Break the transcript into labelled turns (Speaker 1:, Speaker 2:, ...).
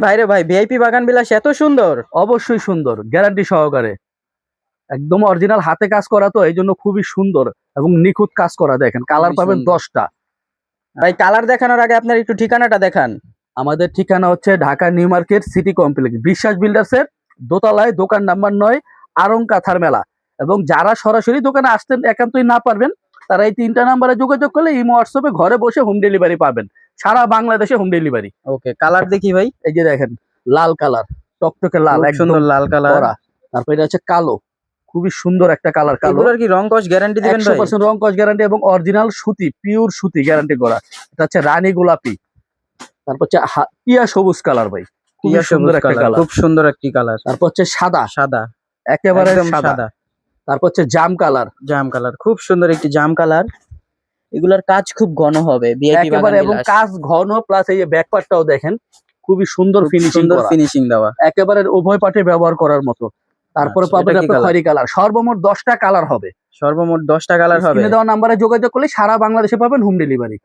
Speaker 1: ভাই রে ভাই, ভিআইপি বাগান বিলাস এত সুন্দর।
Speaker 2: অবশ্যই সুন্দর, গ্যারান্টি সহকারে, একদম অরিজিনাল হাতে কাজ করা, তো এই জন্য খুবই সুন্দর এবং নিখুঁত কাজ করা। দেখেন কালার
Speaker 1: খুবই
Speaker 2: পাবেন
Speaker 1: সুন্দর।
Speaker 2: 10টা।
Speaker 1: ভাই কালার দেখানোর আগে আপনার একটু ঠিকানাটা দেখান।
Speaker 2: আমাদের ঠিকানা হচ্ছে Dhaka new market city complex, বিশ্বাস বিল্ডার্সের দোতলায়, দোকান নাম্বার 9, আরং কাঁথার মেলা। এবং যারা সরাসরি দোকানে আসতেন একান্তই না পারবেন, তারা এই 3টা নাম্বারে যোগাযোগ করলে ইমো হোয়াটসঅ্যাপে ঘরে বসে হোম ডেলিভারি পাবেন, সারা বাংলাদেশে হোম ডেলিভারি।
Speaker 1: ওকে, কালার দেখি ভাই।
Speaker 2: এই যে দেখেন, লাল কালার, টকটকে লাল,
Speaker 1: খুব
Speaker 2: একদম
Speaker 1: সুন্দর লাল কালার।
Speaker 2: কড়া। তারপর এটা হচ্ছে কালো, খুবই সুন্দর একটা কালার, কালো।
Speaker 1: এগুলোর কি রং কস গ্যারান্টি দিবেন ভাই?
Speaker 2: 100% রং কস গ্যারান্টি এবং অরিজিনাল সুতি, পিওর সুতি গ্যারান্টি করা। এটা হচ্ছে রানী গোলাপি। তারপর হচ্ছে টিয়া সবুজ কালার ভাই, খুবই
Speaker 1: টিয়া
Speaker 2: সুন্দর
Speaker 1: সবুজ
Speaker 2: একটা
Speaker 1: কালার,
Speaker 2: কালার।
Speaker 1: খুব সুন্দর একটি কালার।
Speaker 2: তারপর হচ্ছে সাদা,
Speaker 1: সাদা,
Speaker 2: একেবারে
Speaker 1: একদম
Speaker 2: সাদা।
Speaker 1: সাদা।
Speaker 2: তারপর হচ্ছে জাম কালার,
Speaker 1: জাম কালার, খুব সুন্দর একটি জাম কালার। এগুলার কাজ খুব ঘন হবে ভিআইপি বাগান
Speaker 2: একেবারে, এবং
Speaker 1: বিলাস।
Speaker 2: কাজ ঘন, প্লাস এই যে ব্যাক পার্টটাও দেখেন খুবই সুন্দর
Speaker 1: খুব
Speaker 2: ফিনিশিং
Speaker 1: সুন্দর
Speaker 2: করা,
Speaker 1: ফিনিশিং দেওয়া।
Speaker 2: একেবারে উভয় পার্টে ব্যবহার করার মতো। তারপরে
Speaker 1: আচ্ছা,
Speaker 2: পাবেন
Speaker 1: এটা কি
Speaker 2: আপনি
Speaker 1: কালার?
Speaker 2: খয়েরি কালার, সর্বমোট 10টা কালার হবে।
Speaker 1: সর্বমোট 10টা কালার হবে।
Speaker 2: স্ক্রিনে দেওয়া নাম্বারে যোগাযোগ করলে সারা বাংলাদেশে পাবেন হোম ডেলিভারি।